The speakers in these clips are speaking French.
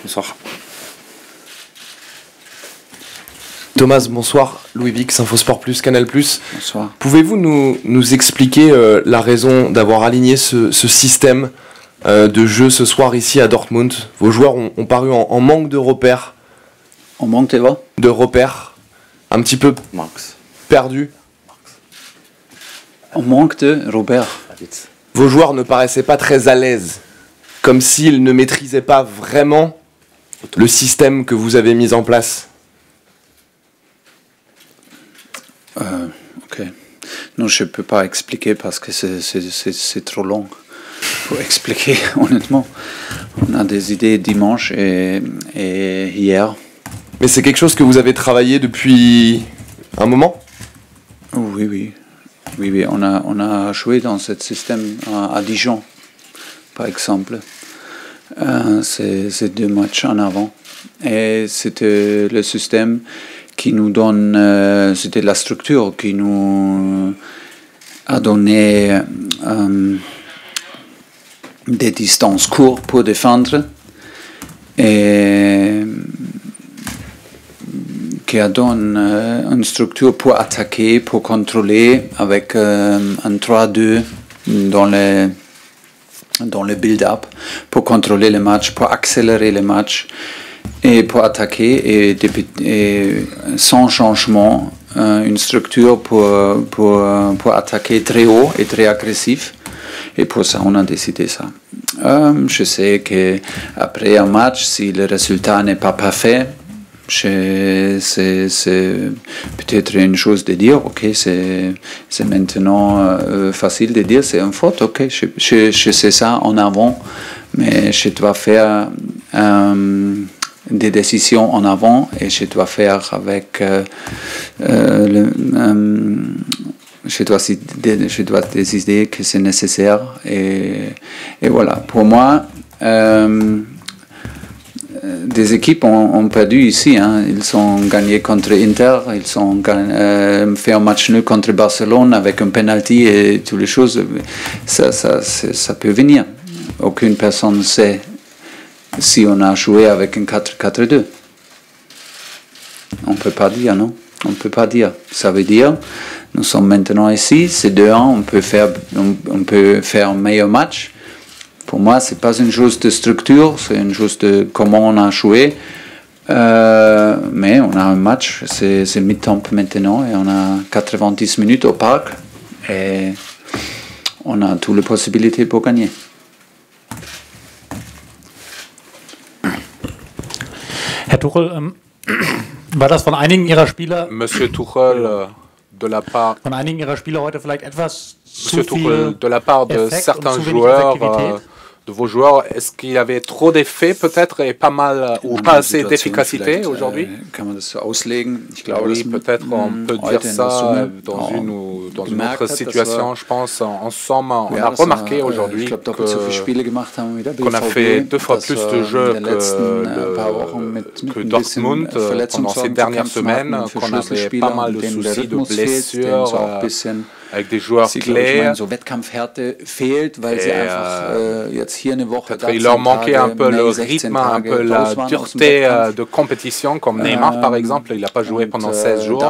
Bonsoir. Thomas, bonsoir. Louis Vix, Infosport Plus, Canal Plus. Bonsoir. Pouvez-vous nous expliquer la raison d'avoir aligné ce système de jeu ce soir ici à Dortmund? Vos joueurs ont paru en manque de repères. En manque de quoi? De repères. Un petit peu perdus. En manque de repères. Vos joueurs ne paraissaient pas très à l'aise. Comme s'ils ne maîtrisaient pas vraiment le système que vous avez mis en place. Ok. Non, je ne peux pas expliquer parce que c'est trop long pour expliquer, honnêtement. On a des idées dimanche et hier. Mais c'est quelque chose que vous avez travaillé depuis un moment? Oui. On a joué dans ce système à Dijon, par exemple. C'est 2 matchs en avant. Et c'était le système qui nous donne, c'était la structure qui nous a donné des distances courtes pour défendre et qui a donné une structure pour attaquer, pour contrôler avec un 3-2 dans le build-up, pour contrôler le match, pour accélérer le match. Et pour attaquer et sans changement, une structure pour attaquer très haut et très agressif. Et pour ça, on a décidé ça. Je sais qu'après un match, si le résultat n'est pas parfait, c'est peut-être une chose de dire, ok, c'est maintenant facile de dire, c'est une faute, ok, je sais ça en avant, mais je dois faire des décisions en avant et je dois faire avec je dois décider que c'est nécessaire et voilà. Pour moi, des équipes ont perdu ici, hein. Ils ont gagné contre Inter, ils ont fait un match nul contre Barcelone avec un penalty et toutes les choses. Ça peut venir. Aucune personne ne sait si on a joué avec un 4-4-2. On ne peut pas dire, non? On ne peut pas dire. Ça veut dire, nous sommes maintenant ici, c'est 2-1, on peut faire un meilleur match. Pour moi, ce n'est pas une chose de structure, c'est une chose de comment on a joué. Mais on a un match, c'est mi-temps maintenant, et on a 90 minutes au parc, et on a toutes les possibilités pour gagner. Herr Tuchel, war das von einigen Ihrer Spieler, Monsieur Tuchel, de la part heute vielleicht etwas Monsieur zu viel Tuchel, de la part de Effekt und certains zu wenig joueurs, Effektivität? de vos joueurs, est-ce qu'il y avait trop d'effets peut-être et pas mal ou pas assez d'efficacité aujourd'hui? Oui, peut-être on peut dire ça dans une autre situation. Je pense en somme, on a remarqué aujourd'hui qu'on a fait 2 fois plus de jeux que Dortmund pendant ces dernières semaines, qu'on avait pas mal de soucis de blessures avec des joueurs clés. Peut-être il leur manquait un peu le rythme, un peu la dureté de compétition, comme Neymar par exemple, il n'a pas joué pendant 16 jours.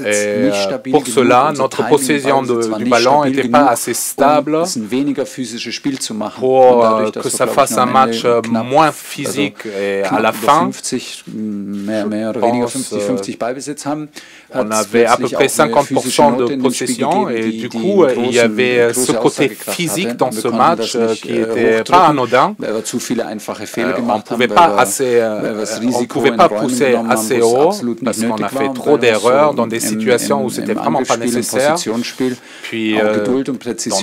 Et pour cela, notre possession du ballon n'était pas assez stable pour que ça fasse un match moins physique. Et à la fin, on avait à peu près 50% de possession et du coup, il y avait ce côté physique dans ce match qui n'était pas anodin. On ne pouvait pas pousser assez haut parce qu'on a fait trop d'erreurs dans des situations où c'était vraiment pas nécessaire. Puis dans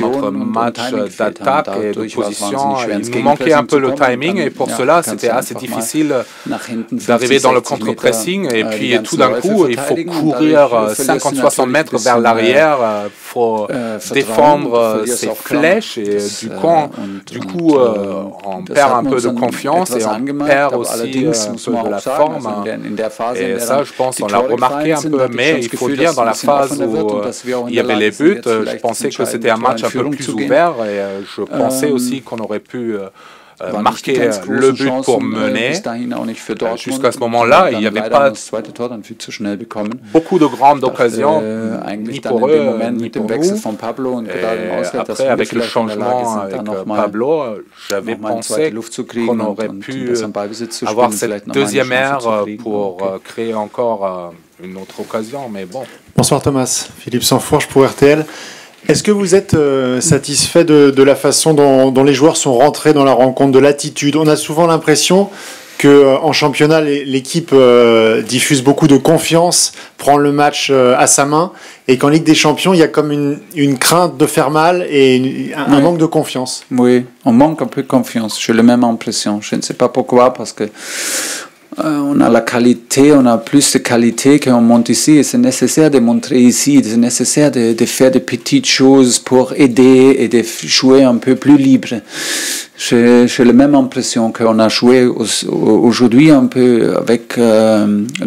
notre match d'attaque et de position, il nous manquait un peu le timing et pour cela c'était assez difficile d'arriver dans le contre-pressing et puis tout d'un coup il faut courir 50-60 mètres vers l'arrière, il faut défendre ses flèches et du coup on perd un peu de confiance et on perd aussi un peu de la forme. Et ça, je pense, on l'a remarqué un peu, mais il faut dire, dans la phase où il y avait les buts, je pensais que c'était un match un peu plus ouvert et je pensais aussi qu'on aurait pu marquer le but pour mener. Jusqu'à ce moment-là, il n'y avait pas beaucoup de grandes occasions, ni pour eux, ni pour nous. Et après, avec le changement avec Pablo, j'avais pensé qu'on aurait pu avoir cette deuxième ère pour créer encore une autre occasion, mais bon. Bonsoir Thomas, Philippe Sansfourche pour RTL. Est-ce que vous êtes satisfait de la façon dont les joueurs sont rentrés dans la rencontre, de l'attitude? On a souvent l'impression qu'en championnat, l'équipe diffuse beaucoup de confiance, prend le match à sa main, et qu'en Ligue des Champions, il y a comme une crainte de faire mal et un manque de confiance. Oui, on manque un peu de confiance, j'ai la même impression. Je ne sais pas pourquoi, parce que on a la qualité, on a plus de qualité qu'on monte ici, et c'est nécessaire de montrer ici, c'est nécessaire de faire des petites choses pour aider et de jouer un peu plus libre. J'ai la même impression qu'on a joué aujourd'hui un peu avec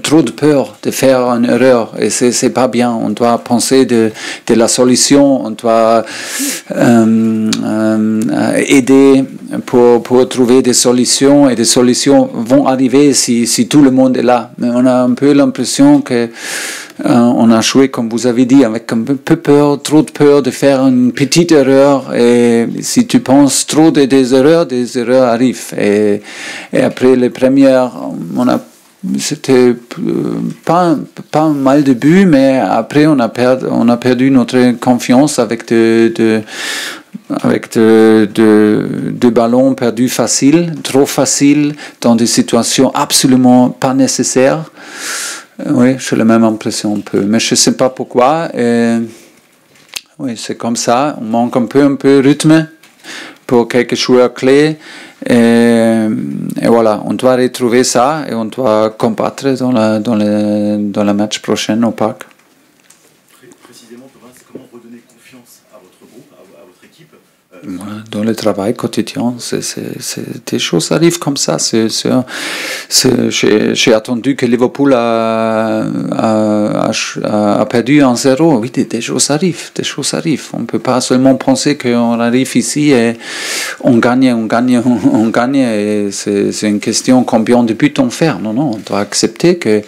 trop de peur de faire une erreur, et c'est pas bien. On doit penser de la solution, on doit aider pour trouver des solutions, et des solutions vont arriver si tout le monde est là. Mais on a un peu l'impression que on a joué, comme vous avez dit, avec un peu peur, trop de peur de faire une petite erreur, et si tu penses trop des erreurs arrivent. Et après les premières, c'était pas mal de buts, mais après on a perdu notre confiance avec deux ballons perdus faciles, trop faciles, dans des situations absolument pas nécessaires. Oui, j'ai la même impression un peu, mais je ne sais pas pourquoi. Oui, c'est comme ça, on manque un peu de rythme pour quelques joueurs clés. Et voilà, on doit retrouver ça et on doit combattre dans le match prochain au parc. Précisément, Thomas, comment redonner confiance à votre groupe, à votre équipe? Dans le travail quotidien, des choses arrivent comme ça. J'ai attendu que Liverpool a perdu 1-0. Oui, des choses arrivent. On ne peut pas seulement penser qu'on arrive ici et on gagne. Et c'est une question combien de buts on fait. Non, on doit accepter que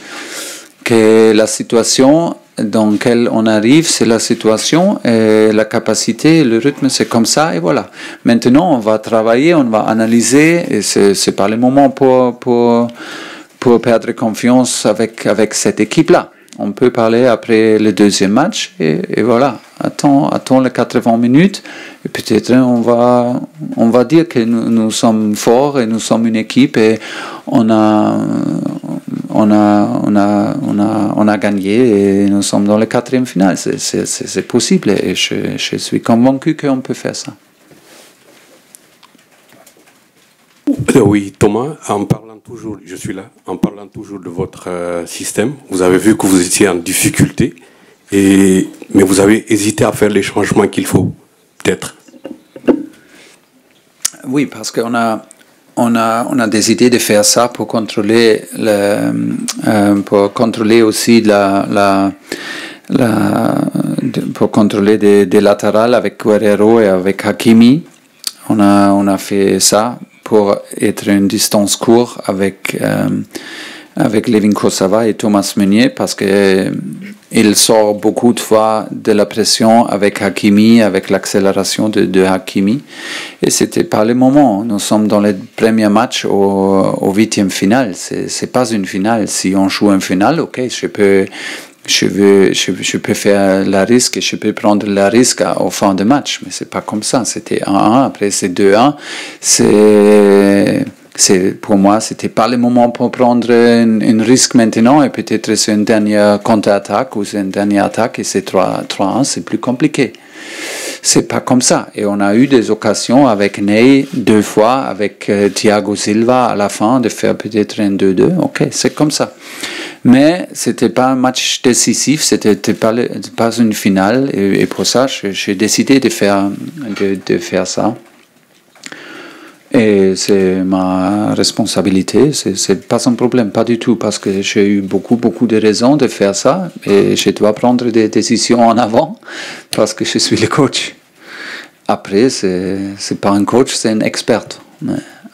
la situation dans laquelle on arrive, c'est la situation, et la capacité, le rythme, c'est comme ça, et voilà. Maintenant, on va travailler, on va analyser, et c'est pas le moment pour perdre confiance avec cette équipe-là. On peut parler après le deuxième match, et voilà. Attends les 80 minutes, et peut-être on va dire que nous sommes forts, et nous sommes une équipe, et on a gagné, et nous sommes dans le 4e finale. C'est possible, et je suis convaincu qu'on peut faire ça. Oui, Thomas, en parlant toujours, je suis là, en parlant toujours de votre système, vous avez vu que vous étiez en difficulté, mais vous avez hésité à faire les changements qu'il faut, peut-être. Oui, parce qu'on a décidé de faire ça pour contrôler aussi pour contrôler des latérales avec Guerrero et avec Hakimi. On a fait ça pour être une distance courte avec Layvin Kurzawa et Thomas Meunier, parce que il sort beaucoup de fois de la pression avec Hakimi, avec l'accélération de Hakimi. Et c'était pas le moment. Nous sommes dans le premier match au 8e finale. C'est pas une finale. Si on joue une finale, ok, je peux faire la risque, et je peux prendre le risque au fin de match. Mais c'est pas comme ça. C'était 1-1, après c'est 2-1. Pour moi, c'était pas le moment pour prendre un risque maintenant, et peut-être c'est une dernière contre-attaque ou c'est une dernière attaque, et c'est 3-1, c'est plus compliqué. C'est pas comme ça. Et on a eu des occasions avec Ney 2 fois, avec Thiago Silva à la fin, de faire peut-être un 2-2. Ok, c'est comme ça. Mais c'était pas un match décisif, c'était pas une finale, et pour ça, j'ai décidé de faire ça. Et c'est ma responsabilité, c'est pas un problème, pas du tout, parce que j'ai eu beaucoup de raisons de faire ça, et je dois prendre des décisions en avant, parce que je suis le coach. Après, c'est pas un coach, c'est un expert.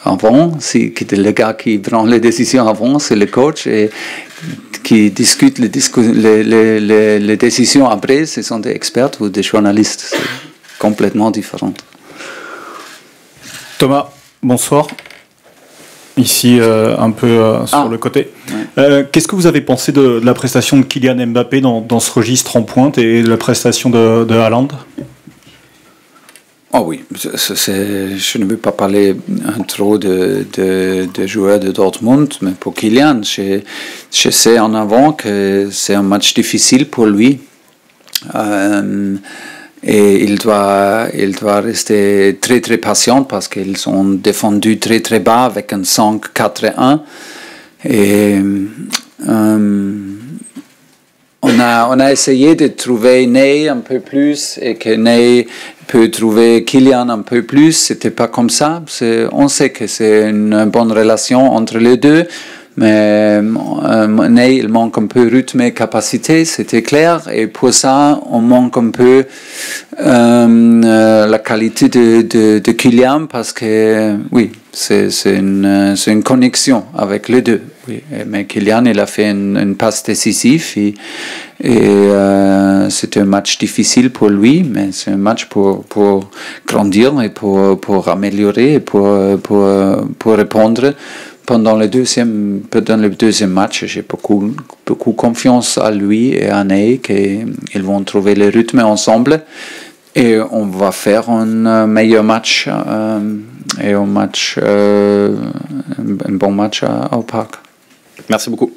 Avant, le gars qui prend les décisions avant, c'est le coach, et qui discute les décisions après, ce sont des experts ou des journalistes. C'est complètement différent. Thomas, bonsoir. Ici, un peu sur le côté. Ouais. Qu'est-ce que vous avez pensé de la prestation de Kylian Mbappé dans ce registre en pointe et de la prestation de Haaland? Oh oui, je ne veux pas parler trop de joueurs de Dortmund, mais pour Kylian, je sais en avant que c'est un match difficile pour lui. Et il doit rester très très patient parce qu'ils sont défendus très très bas avec un 5-4-1. Et on a essayé de trouver Ney un peu plus et que Ney peut trouver Kylian un peu plus. C'était pas comme ça. On sait que c'est une bonne relation entre les deux. Mais Ney, il manque un peu rythme et capacité, c'était clair. Et pour ça, on manque un peu la qualité de Kylian parce que, oui, c'est une connexion avec les deux. Oui. Mais Kylian, il a fait une passe décisive et c'était un match difficile pour lui, mais c'est un match pour grandir et pour améliorer et pour répondre. Pendant le deuxième match, j'ai beaucoup confiance à lui et à Ney qu'ils vont trouver le rythme ensemble et on va faire un meilleur match et un bon match au parc. Merci beaucoup.